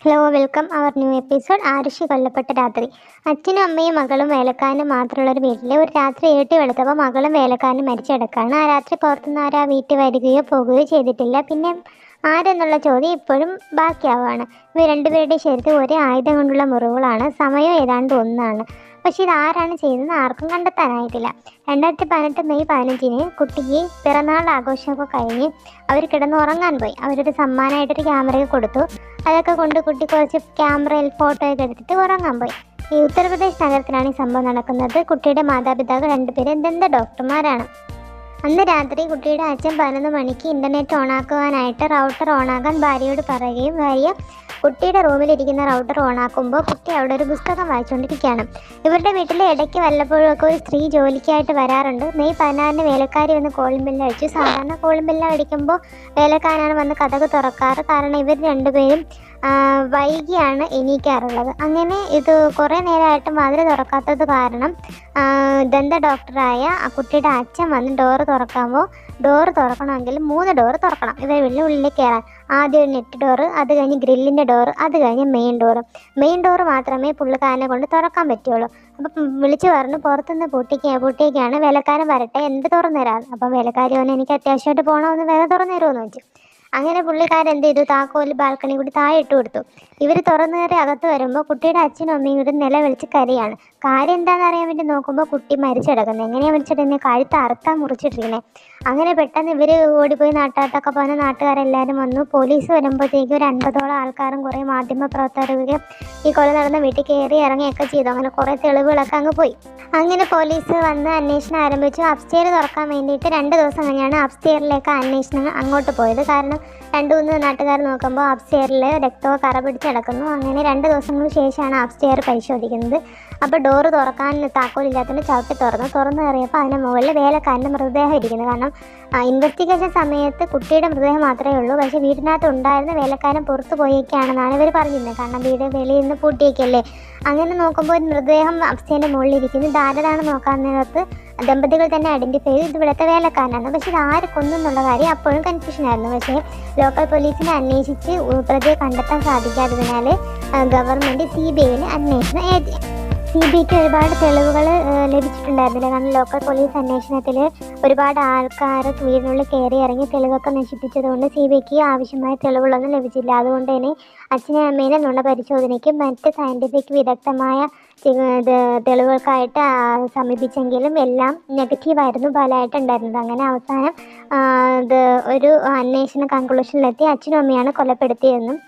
Hello, welcome our new episode. Aarushi കൊല്ലപ്പെട്ട രാത്രി. അച്ഛനും അമ്മയും മകളും വേലക്കാരനും മാത്രമുള്ളൊരു വീട്ടിലെ ഒരു രാത്രി ഏട്ടി വെളുത്തപ്പോൾ മകളും വേലക്കാരനും മരിച്ചെടുക്കാണ്. ആ രാത്രി പുറത്തുനിന്ന് ആരും ആ വീട്ടിൽ വരികയോ പോകുകയോ ചെയ്തിട്ടില്ല. പിന്നെ ആരെന്നുള്ള ചോദ്യം ഇപ്പോഴും ബാക്കിയാവുകയാണ്. ഇവർ രണ്ടുപേരുടെ ശരീരത്തിൽ ഒരേ ആയുധം കൊണ്ടുള്ള മുറിവുകളാണ്. സമയം ഏതാണ്ട് ഒന്നാണ്. പക്ഷെ ഇതാരാണ് ചെയ്തതെന്ന് ആർക്കും കണ്ടെത്താനായിട്ടില്ല. 2018 മെയ് 15 കുട്ടിക്ക് പിറന്നാൾ ആഘോഷമൊക്കെ കഴിഞ്ഞ് അവർ കിടന്ന് ഉറങ്ങാൻ പോയി. അവരൊരു സമ്മാനമായിട്ടൊരു ക്യാമറയൊക്കെ കൊടുത്തു. അതൊക്കെ കൊണ്ട് കുട്ടി കുറച്ച് ക്യാമറയിൽ ഫോട്ടോയൊക്കെ എടുത്തിട്ട് ഉറങ്ങാൻ പോയി. ഈ ഉത്തർപ്രദേശ് നഗരത്തിലാണ് ഈ സംഭവം നടക്കുന്നത്. കുട്ടിയുടെ മാതാപിതാക്കൾ രണ്ടുപേരും ദന്ത ഡോക്ടർമാരാണ്. അന്ന് രാത്രി കുട്ടിയുടെ അച്ഛൻ 11 മണിക്ക് ഇൻ്റർനെറ്റ് ഓണാക്കുവാനായിട്ട് റൗട്ടർ ഓണാക്കാൻ ഭാര്യയോട് പറയുകയും ഭാര്യ കുട്ടിയുടെ റൂമിലിരിക്കുന്ന റൗട്ടർ ഓണാക്കുമ്പോൾ കുട്ടി അവിടെ ഒരു പുസ്തകം വായിച്ചുകൊണ്ടിരിക്കുകയാണ്. ഇവരുടെ വീട്ടിൽ ഇടയ്ക്ക് വല്ലപ്പോഴും ഒക്കെ ഒരു സ്ത്രീ ജോലിക്കായിട്ട് വരാറുണ്ട്. മെയ് 16 വേലക്കാരി വന്ന് കോളിംഗ് ബെല്ല് അടിച്ചു. സാധാരണ കോളിംഗ് ബെല്ല് അടിക്കുമ്പോൾ വേലക്കാരനാണ് വന്ന് കതക് തുറക്കാറ്. കാരണം ഇവർ രണ്ടുപേരും വൈകിയാണ് എണീക്കാറുള്ളത്. അങ്ങനെ ഇത് കുറേ നേരമായിട്ട് വാതിൽ തുറക്കാത്തത് കാരണം ദന്ത ഡോക്ടറായ ആ കുട്ടിയുടെ അച്ഛൻ വന്ന് ഡോറ് തുറക്കുമ്പോൾ ഡോറ് തുറക്കണമെങ്കിൽ 3 ഡോറ് തുറക്കണം. ഇവർ ഉള്ളിൽ കയറാൻ ആദ്യം ഒരു നെറ്റ് ഡോറ്, അത് കഴിഞ്ഞ് ഗ്രില്ലിൻ്റെ ഡോറ്, അത് കഴിഞ്ഞ് മെയിൻ ഡോറ് മാത്രമേ പുള്ളിക്കാരനെ കൊണ്ട് തുറക്കാൻ പറ്റുള്ളൂ. അപ്പം വിളിച്ചു പറഞ്ഞു പുറത്തുനിന്ന് പൂട്ടിയൊക്കെയാണ്, വേലക്കാരൻ വരട്ടെ, എന്ത് തുറന്നു തരാം. അപ്പം വേലക്കാരി വന്ന് എനിക്ക് അത്യാവശ്യമായിട്ട് പോകണമെന്ന് വേറെ തുറന്നു തരുമോ വെച്ചു. അങ്ങനെ പുള്ളിക്കാരൻ എന്ത് ചെയ്തു, താക്കോല് ബാൽക്കണി കൂടി താഴെ ഇട്ട് കൊടുത്തു. ഇവർ തുറന്നു കയറി അകത്ത് വരുമ്പോൾ കുട്ടിയുടെ അച്ഛനും അമ്മയും കൂടി നിലവിളിച്ച് കരയാണ്. കാര്യം എന്താണെന്ന് അറിയാൻ വേണ്ടി നോക്കുമ്പോൾ കുട്ടി മരിച്ചെടുക്കുന്നത്. എങ്ങനെയാണ് മരിച്ചെടുക്കുന്നത്? കഴുത്ത് അറുത്താൻ മുറിച്ചിട്ടിരിക്കുന്നത്. അങ്ങനെ പെട്ടെന്ന് ഇവർ ഓടിപ്പോയി നാട്ടുകാർത്തൊക്കെ പറഞ്ഞ നാട്ടുകാരെല്ലാവരും വന്നു. പോലീസ് വരുമ്പോഴത്തേക്കും ഒരു 50ഓളം ആൾക്കാരും കുറേ മാധ്യമ പ്രവർത്തകരും ഈ കൊല നടന്ന വീട്ടിൽ കയറി ഇറങ്ങിയൊക്കെ ചെയ്തു. അങ്ങനെ കുറേ തെളിവുകളൊക്കെ അങ്ങ് പോയി. അങ്ങനെ പോലീസ് വന്ന് അന്വേഷണം ആരംഭിച്ചു. അപ്സ്റ്റെയർ തുറക്കാൻ വേണ്ടിയിട്ട് 2 ദിവസം കഴിഞ്ഞാണ് അപ്സ്റ്റെയറിലേക്ക് അന്വേഷണം അങ്ങോട്ട് പോയത്. കാരണം 2-3 നാട്ടുകാർ നോക്കുമ്പോൾ അപ്സ്റ്റെയറിൽ രക്തമോ കറ പിടിച്ച് കിടക്കുന്നു. അങ്ങനെ 2 ദിവസങ്ങൾക്ക് ശേഷമാണ് അപ്സ്റ്റെയർ പരിശോധിക്കുന്നത്. അപ്പോൾ ഡോറ് തുറക്കാൻ താക്കോലില്ലാത്തതിന് ചവിട്ടി തുറന്നു കയറിയപ്പോൾ അതിന് മുകളിൽ വേലക്കാരൻ്റെ മൃതദേഹം ഇരിക്കുന്നു. കാരണം ഇൻവെസ്റ്റിഗേഷൻ സമയത്ത് കുട്ടിയുടെ മൃതദേഹം മാത്രമേ ഉള്ളൂ. പക്ഷേ വീടിനകത്ത് ഉണ്ടായിരുന്ന വേലക്കാരൻ പുറത്ത് പോയേക്കാണെന്നാണ് ഇവർ പറഞ്ഞിരുന്നത്. കാരണം വീട് വെളിയിൽ നിന്ന് പൂട്ടിയേക്കല്ലേ. അങ്ങനെ നോക്കുമ്പോൾ ഒരു മൃതദേഹം അപ്സ്റ്റെയറിൻ്റെ മുകളിലിരിക്കുന്നു. ഇതാരതാണ് നോക്കാൻ നേരത്ത് ദമ്പതികൾ തന്നെ ഐഡൻറ്റിഫൈ ചെയ്ത് ഇത് ഇവിടുത്തെ വേലക്കാരനാണ്. പക്ഷേ ഇത് ആര് കൊന്നെന്നുള്ള കാര്യം അപ്പോഴും കൺഫ്യൂഷനായിരുന്നു. പക്ഷേ ലോക്കൽ പോലീസിനെ അന്വേഷിച്ച് പ്രതിയെ കണ്ടെത്താൻ സാധിക്കാത്തതിനാൽ ഗവൺമെൻറ് CBIന് അന്വേഷണം ഏറ്റി. CBIക്ക് ഒരുപാട് തെളിവുകൾ ലഭിച്ചിട്ടുണ്ടായിരുന്നില്ല. കാരണം ലോക്കൽ പോലീസ് അന്വേഷണത്തിൽ ഒരുപാട് ആൾക്കാർ വീടിനുള്ളിൽ കയറി ഇറങ്ങി തെളിവൊക്കെ നശിപ്പിച്ചതുകൊണ്ട് CBIക്ക് ആവശ്യമായ തെളിവുകളൊന്നും ലഭിച്ചില്ല. അതുകൊണ്ട് തന്നെ അച്ഛനെ അമ്മേനെ നുണ പരിശോധനയ്ക്കും മറ്റ് സയൻറ്റിഫിക് വിദഗ്ധമായ തെളിവുകൾക്കായിട്ട് സമീപിച്ചെങ്കിലും എല്ലാം നെഗറ്റീവായിരുന്നു ഫലമായിട്ടുണ്ടായിരുന്നത്. അങ്ങനെ അവസാനം ഒരു അന്വേഷണ കൺക്ലൂഷനിലെത്തി അച്ഛനും അമ്മയാണ് കൊലപ്പെടുത്തിയതെന്നും